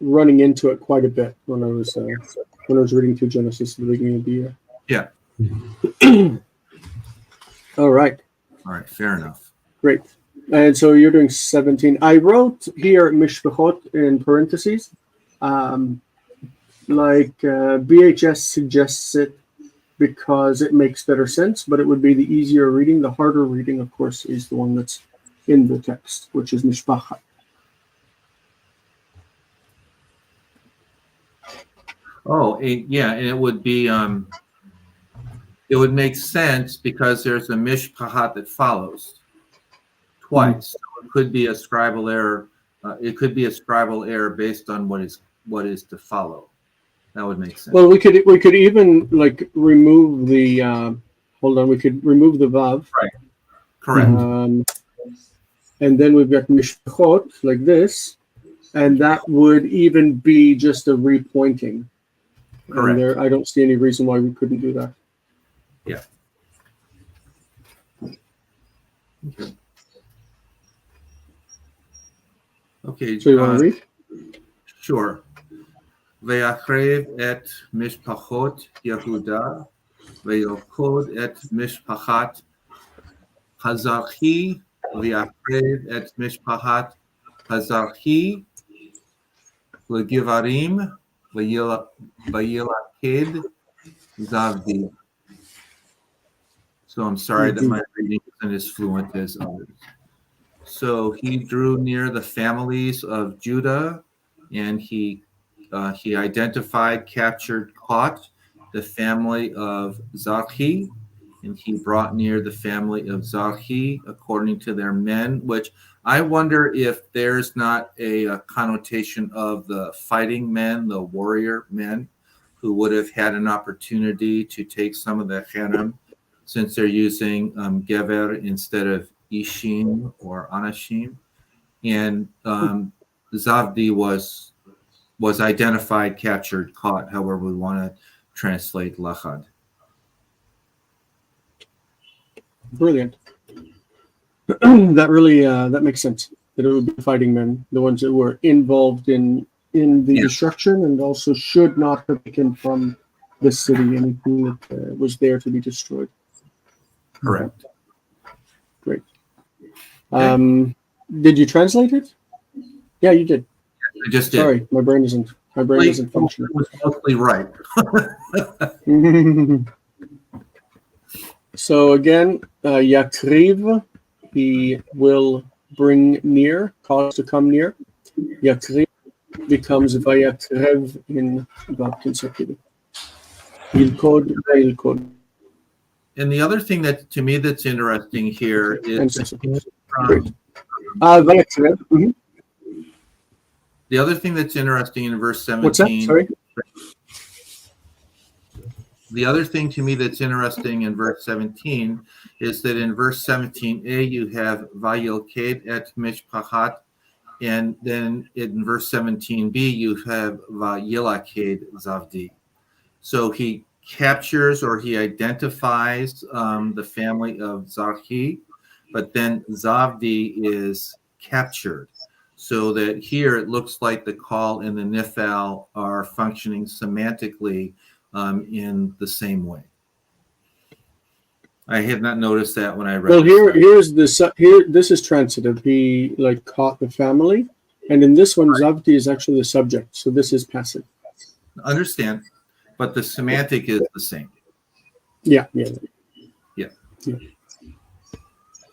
running into it quite a bit when I was reading through Genesis at the beginning of the year. Yeah. All right. Fair enough. Great. And so you're doing 17. I wrote here mishpachot in parentheses, BHS suggests it because it makes better sense, but it would be the easier reading. The harder reading, of course, is the one that's in the text, which is mishpachat. Oh, yeah, and it would be it would make sense because there's a mishpachat that follows twice. So it could be a scribal error. It could be a scribal error based on what is to follow. That would make sense. Well, we could even remove the we could remove the vav. Right. Correct. And then we've got mishpachot like this, and that would even be just a repointing. Correct. And I don't see any reason why we couldn't do that. Yeah. Okay. So you want to read? Sure. ויקרב את משפחות יהודה וילכוד את משפחת הזרחי ויפרד את משפחת הזרחי לגברים וילכד זבדי. So I'm sorry that my reading isn't as fluent as others. So he drew near the families of Judah, and he identified, captured, caught the family of 𝗥𝗘𝗦𝗧𝗢, and he brought near the family of 𝗥𝗘𝗦 according to their men, which I wonder if there's not a connotation of the fighting men, the warrior men, who would have had an opportunity to take some of the cherem, since they're using gever instead of ishim or anashim. And Zavdi was identified, captured, caught, however we want to translate lachad. Brilliant. That really that makes sense. That it would be fighting men, the ones that were involved in the destruction, and also should not have taken from the city anything that was there to be destroyed. Correct. Great. Did you translate it? Yeah, you did. I just did. Sorry, my brain isn't functioning. It was mostly right. So again, 𝗥𝗘𝗦𝗡𝗙, he will bring near, cause to come near. 𝗥𝗘𝗦 becomes 𝗥𝗓𝗩 in verb consecutive. 𝗥𝗘𝗦𝗜𝗙, 𝗥𝗘𝗠. And the other thing that to me that's interesting here is the other thing that's interesting in verse 17. What's that? Sorry. The other thing to me that's interesting in verse 17 is that in verse 17a you have vayilked et mishpachat, and then in verse 17b you have vayilaked zavdi. So he captures or he identifies the family of 𝗥𝗘𝗦𝗧𝗢, but then Zavdi is captured. So that here it looks like the call and the nifal are functioning semantically in the same way. I had not noticed that when I read. Well, this is transitive. He caught the family, and in this one, Zavdi is actually the subject. So this is passive. Understand, but the semantic is the same. Yeah.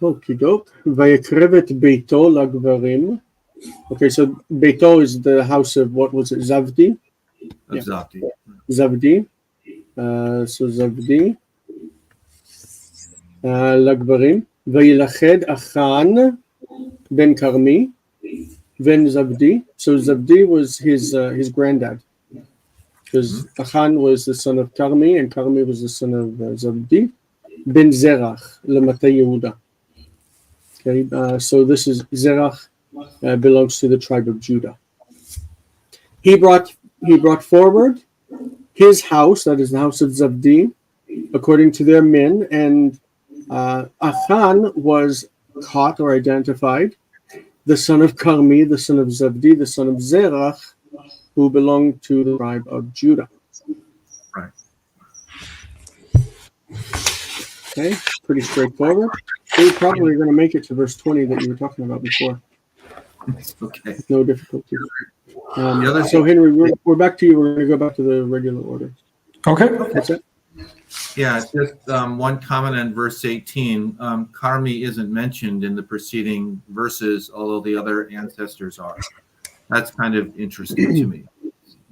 Okay, doke. ויקרב את ביתו לגברים. Okay, so Beito is the house of, what was it, Zavdi? Zavdi. Zavdi. So Zavdi. לגברים. וילכד אחן ben Karmi, ben Zavdi. So Zavdi was his granddad. Because Achan was the son of Karmi, and Karmi was the son of Zavdi. Ben Zerach, Lemata Yehuda. Okay, so this is Zerach. Belongs to the tribe of Judah. He brought forward his house, that is the house of Zavdi, according to their men, and Achan was caught or identified, the son of Karmi, the son of Zavdi, the son of Zerach, who belonged to the tribe of Judah. Right. Okay, pretty straightforward. We're probably going to make it to verse 20 that you were talking about before. Okay. No difficulty. So Henry, we're back to you. We're going to go back to the regular order. Okay. That's it. Yeah, just one comment on verse 18. Karmi isn't mentioned in the preceding verses, although the other ancestors are. That's kind of interesting to me.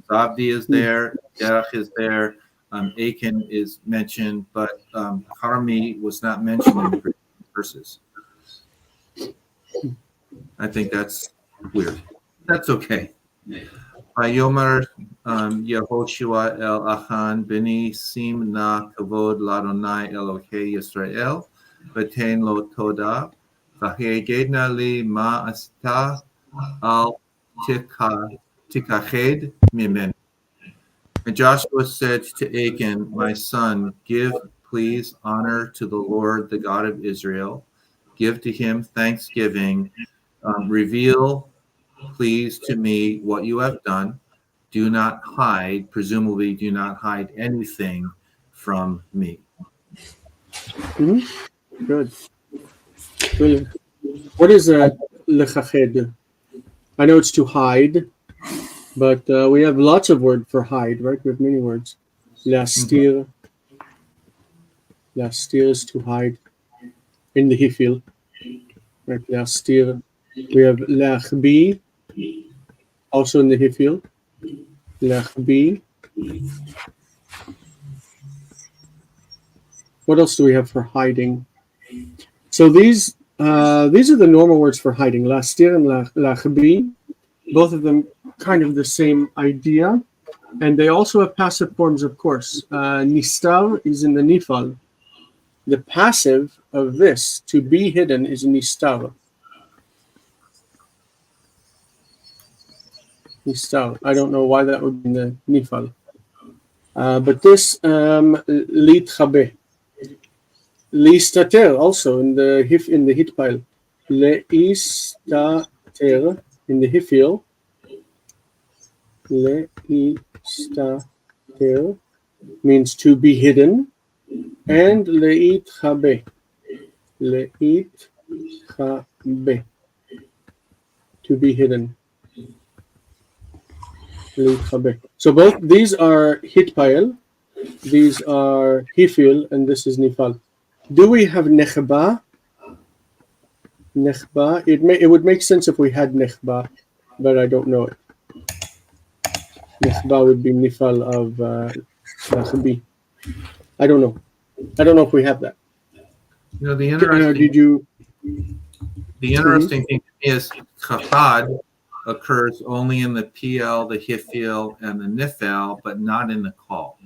Zavdi is there, Derech is there, Achan is mentioned, but Karmi was not mentioned in the preceding verses. I think that's weird. That's okay. Vayomer Yehoshua el Achan beni sim na kavod ladonai Elokei Yisrael v'tein lo toda v'hegedna li ma asta al tikached mimen. And Joshua said to Achan, my son, give please honor to the Lord, the God of Israel. Give to him thanksgiving. Reveal, please, to me what you have done. Do not hide, presumably do not hide anything from me. Good. Brilliant. What is 𝗥𝗘𝗦𝗘𝗥𝗡𝗦? I know it's to hide, but we have lots of words for hide, right? We have many words. להסתיר. להסתיר is to hide in the hifil. Right? להסתיר. We have 𝗥𝗑𝗦𝗚, also in the hifil. 𝗥𝗑𝗦𝗚. What else do we have for hiding? So these are the normal words for hiding. להסתיר and 𝗥𝗑𝗦𝗚, both of them kind of the same idea. And they also have passive forms, of course. נסתר is in the nifal. The passive of this, to be hidden, is נסתר. נסתר. I don't know why that would be in the nifal. But this, להתחבא. להסתתר, also in the hitpile. להסתתר, in the hifil. להסתתר means to be hidden, and להתחבא. להתחבא, to be hidden. להתחבא. So both these are hitpile, these are hifil, and this is nifal. Do we have nechba? Nechba. It would make sense if we had nechba, but I don't know it. Nechba would be nifal of 𝗥𝗑𝗦𝗃. I don't know. I don't know if we have that. You know, the interesting thing is chachad occurs only in the PL, the hifil, and the nifal, but not in the call.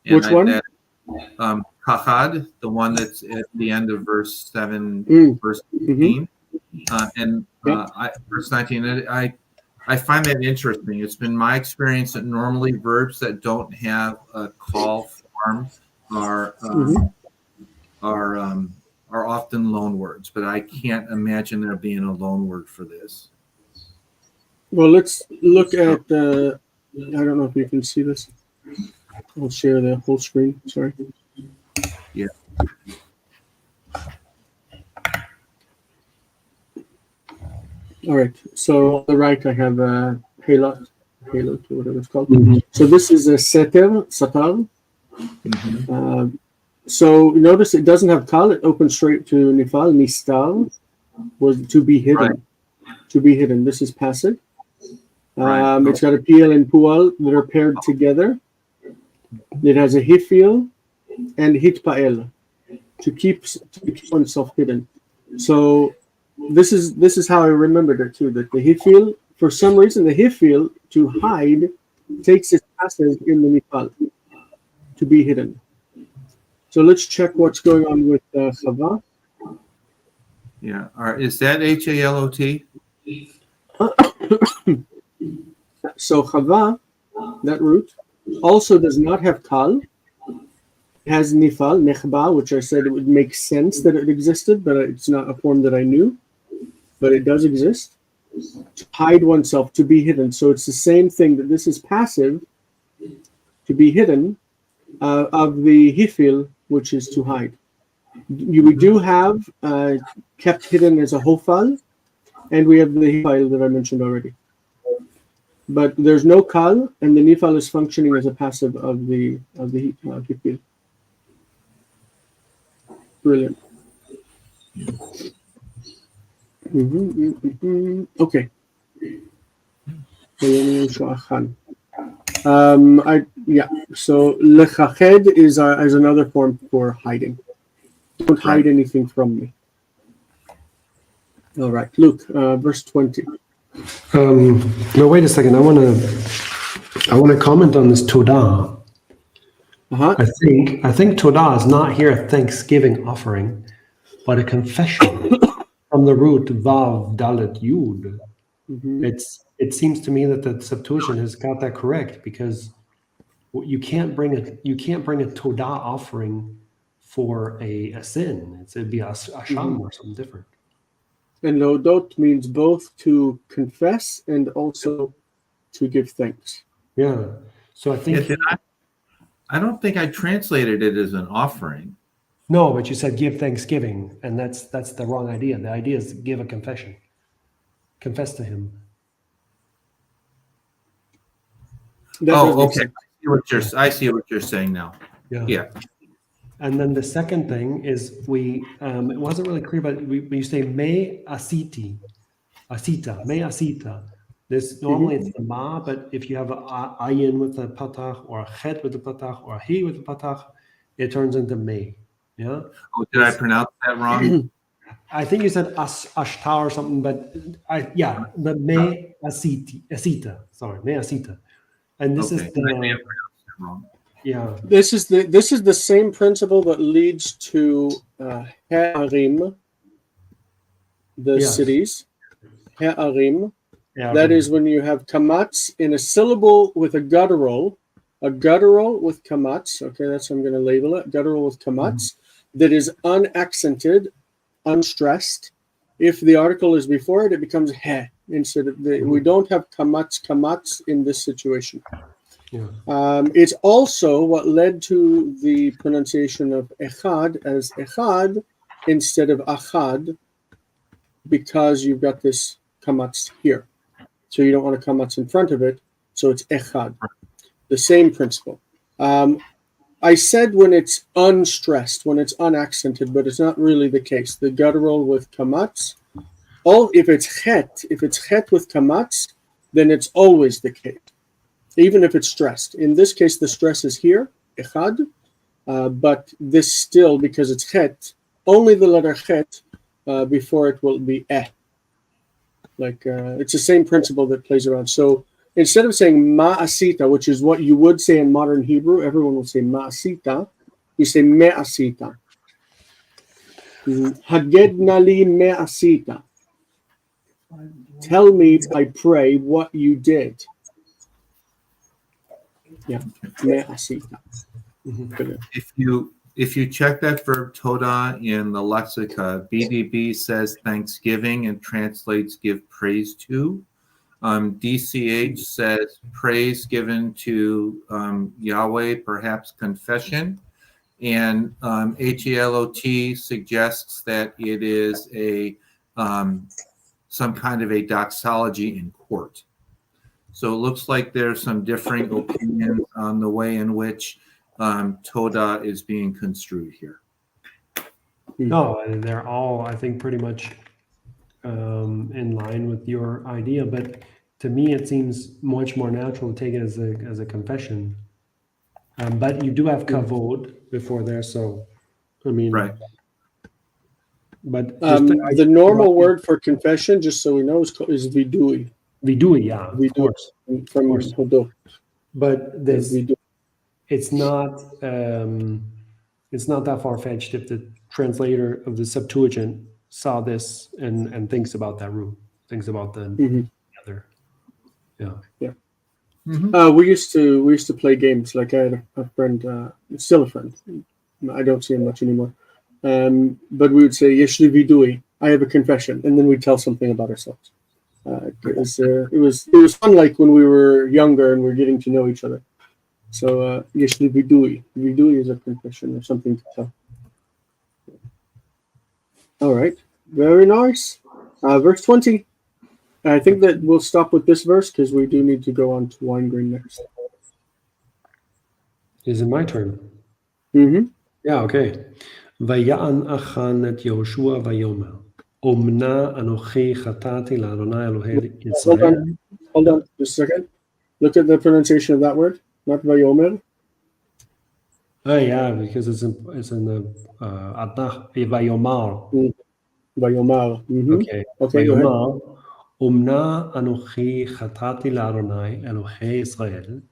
And Which one? Chachad, the one that's at the end of verse 7, verse 18, and verse 19. I find that interesting. It's been my experience that normally verbs that don't have a call form are often loan words, but I can't imagine there being a loan word for this. Well, let's look at I don't know if you can see this. I'll share the whole screen. Sorry. Yeah. All right. So on the right, I have 𝗕𝗏𝗏, or whatever it's called. So this is a satar. So notice it doesn't have kal. It opens straight to nifal. Nistar was to be hidden. Right. To be hidden. This is passive. Right. It's got a PL and pual that are paired together. It has a hifil and hitpael to keep oneself hidden. So this is how I remembered it too. That the hifil, for some reason, the hifil to hide takes its passive in the nifal to be hidden. So let's check what's going on with chava. Yeah. Is that HALOT? So chava, that root, also does not have kal. It has nifal, nechba, which I said it would make sense that it existed, but it's not a form that I knew. But it does exist. To hide oneself, to be hidden. So it's the same thing, that this is passive, to be hidden, of the hifil, which is to hide. We do have kept hidden as a hofal, and we have the hifil that I mentioned already. But there's no kal, and the nifal is functioning as a passive of the hifil. Brilliant. Okay. So lechached is another form for hiding. Don't hide anything from me. All right, Luke, verse 20. No, wait a second. I want to comment on this todah. I think todah is not here a thanksgiving offering, but a confession from the root vav dalet yud. It seems to me that the Septuagint has got that correct, because you can't bring a todah offering for a sin. It'd be a asham or something different. And lodot means both to confess and also to give thanks. Yeah. So I think I don't think I translated it as an offering. No, but you said give thanksgiving, and that's the wrong idea. The idea is give a confession. Confess to him. Okay. I see what you're saying now. Yeah. And then the second thing is it wasn't really clear, but you say 𝗥𝗚𝗚𝗧𝗢, 𝗥𝗚𝗦𝗧𝗢. This normally it's the ma, but if you have a ayin with the patach, or a chet with the patach, or a he with the patach, it turns into may. Yeah. Oh, did I pronounce that wrong? I think you said ashtar or something, but but 𝗥𝗚𝗚𝗧𝗢. Sorry, 𝗥𝗚𝗚𝗧𝗢. And this is I may have pronounced that wrong. yeah. This is the same principle that leads to 𝗥𝗚𝗦𝗬𝗓𝗓𝗏, the cities. 𝗥𝗚𝗦𝗬𝗓𝗏. That is when you have kamatz in a syllable with a guttural with kamatz. Okay, that's how I'm going to label it. Guttural with kamatz that is unaccented, unstressed. If the article is before it, it becomes he instead of we don't have kamatz in this situation. Yeah. It's also what led to the pronunciation of echad as echad instead of achad, because you've got this kamatz here. So you don't want a kamatz in front of it, so it's echad. The same principle. I said when it's unstressed, when it's unaccented, but it's not really the case. The guttural with kamatz, if it's chet with kamatz, then it's always the case, even if it's stressed. In this case, the stress is here, echad, but this still, because it's chet, only the letter chet before it will be eh. Like it's the same principle that plays around. So instead of saying ma'asita, which is what you would say in modern Hebrew, everyone will say ma'asita. You say me'asita. Hagedna li me'asita. Tell me, I pray, what you did. Yeah, me'asita. If you check that verb toda in the lexica, BDB says thanksgiving and translates give praise to. DCH says praise given to Yahweh, perhaps confession. And HELOT suggests that it is some kind of a doxology in court. So it looks like there's some differing opinions on the way in which Toda is being construed here. No, they're all, I think, pretty much in line with your idea. But to me, it seems much more natural to take it as a confession. But you do have kavod before there, so I mean, right. But the normal word for confession, just so we know, is vidui. Vidui, yeah, vidui, of course, from hodo. But this, it's not that far-fetched if the translator of the Septuagint saw this and thinks about that root, thinks about the other. Yeah. Mm-hmm. We used to play games. Like I had a friend, still a friend. I don't see him much anymore. But we would say Yeshli vidui, I have a confession, and then we'd tell something about ourselves. It was fun, like when we were younger and we're getting to know each other. So Yeshli vidui is a confession or something to tell. All right, very nice. Verse 20. I think that we'll stop with this verse because we do need to go on to wine grain next. Is it my turn? Mm-hmm. Yeah, okay. Vaya'an achan et Yehoshua vayomer. Omna anochi chatati la'Adonai Elohei Yisrael. Hold on, just a second. Look at the pronunciation of that word, not vayomer. Oh yeah, because it's in the Adnach vayomar. Vayomar. Mm-hmm. Okay. Vayomar. Omna anochi chatati la'Adonai Elohei Yisrael.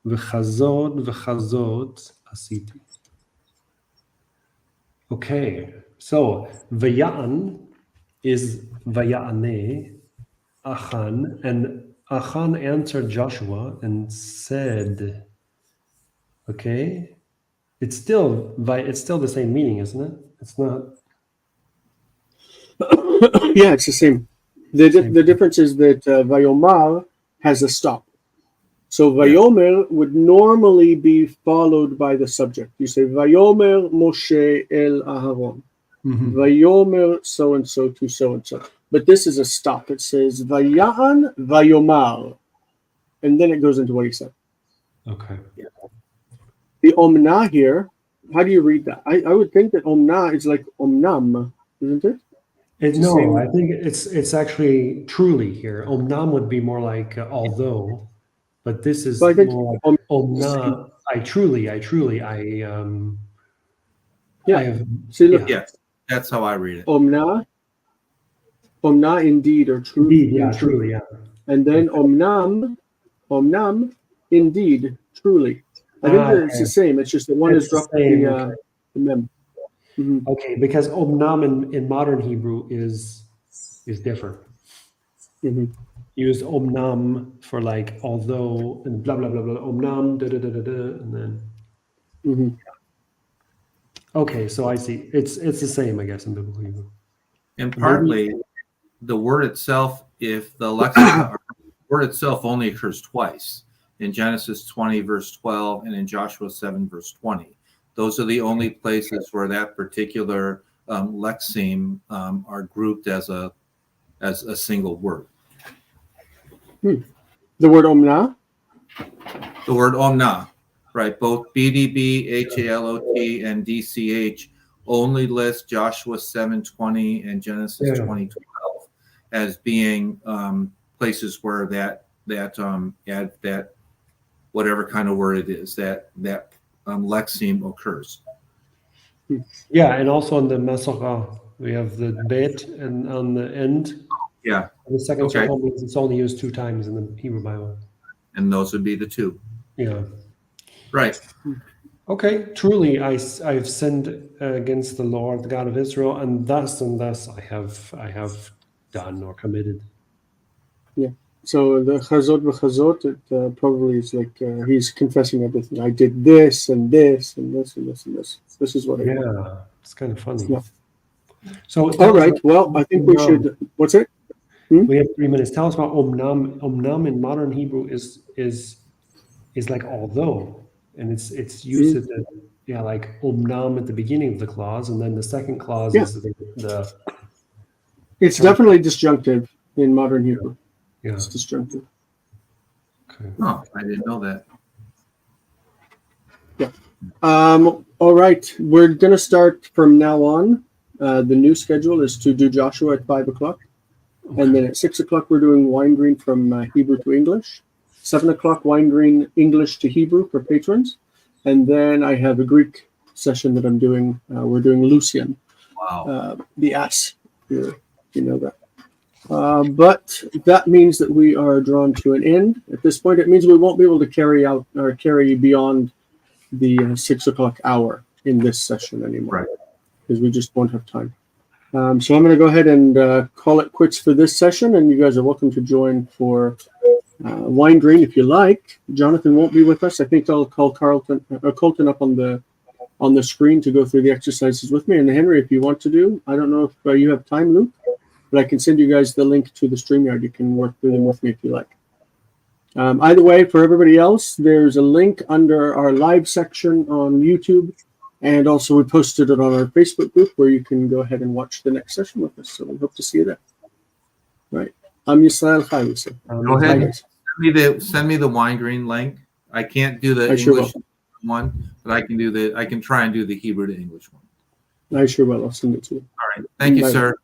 V'chazod asiti. Okay, so Vaya'an is Vaya'ane Achan, and Achan answered Joshua and said, okay, it's still the same meaning, isn't it? It's not. Yeah, it's the same. The difference is that Vayomar has a stop. So Vayomer would normally be followed by the subject. You say Vayomer Moshe el Aharon. Vayomer so and so to so and so. But this is a stop. It says Vaya'an Vayomar. And then it goes into what he said. Okay. The Omna here, how do you read that? I would think that Omna is like Omnam, isn't it? No, I think it's actually truly here. Omnam would be more like although, but this is more like Omna. I truly, I have. See, look. Yeah, that's how I read it. Omna indeed or truly. Indeed, yeah, truly, yeah. And then Omnam, indeed, truly. I think that it's the same. It's just that one is dropped the mem. Okay, because Omnam in modern Hebrew is different. Use Omnam for like although and blah blah blah blah. Omnam da da da da da, and then. Okay, so I see. It's the same, I guess, in biblical Hebrew. And partly, the word itself, if the lexicon, word itself only occurs twice, in Genesis 20 verse 12 and in Joshua 7 verse 20. Those are the only places where that particular lexeme are grouped as a single word. The word Omna? The word Omna, right? Both BDB, HALOT, and DCH only list Joshua 7:20 and Genesis 20:12 as being places where that whatever kind of word it is that lexeme occurs. Yeah, and also on the Masorah, we have the bet and on the end. Yeah. The second circle means it's only used 2 times in the Hebrew Bible. And those would be the 2. Yeah. Right. Okay. Truly, I've sinned against the Lord, the God of Israel, and thus I have done or committed. Yeah. So the 𝗔𝗕𝗦𝗢𝗧𝗏, it probably is like he's confessing everything. I did this and this and this and this and this. This is what I did. Yeah, it's kind of funny. Yeah. So all right. Well, I think we should. What's it? We have 3 minutes. Tell us about Omnam. Omnam in modern Hebrew is like although, and it's used at like Omnam at the beginning of the clause, and then the second clause is the. It's definitely disjunctive in modern Hebrew. Yeah. It's disjunctive. Okay. Oh, I didn't know that. Yeah. All right. We're going to start from now on. The new schedule is to do Joshua at 5 o'clock. Okay. And then at 6 o'clock, we're doing wine green from Hebrew to English. 7 o'clock, wine green English to Hebrew for patrons. And then I have a Greek session that I'm doing. We're doing Lucian. Wow. The ass. You know that. But that means that we are drawn to an end. At this point, it means we won't be able to carry beyond the 6 o'clock hour in this session anymore. Right. Because we just won't have time. So I'm going to go ahead and call it quits for this session, and you guys are welcome to join for wine green if you like. Jonathan won't be with us. I think I'll call Colton up on the screen to go through the exercises with me. And Henry, if you want to do, I don't know if you have time, Luke, but I can send you guys the link to the StreamYard. You can work through them with me if you like. Either way, for everybody else, there's a link under our live section on YouTube. And also we posted it on our Facebook group where you can go ahead and watch the next session with us. So we hope to see you there. Right. I'm Yisrael Chayuse. Go ahead. Send me the wine green link. I can't do the English one, but I can try and do the Hebrew to English one. I sure will. I'll send it to you. All right. Thank you, sir.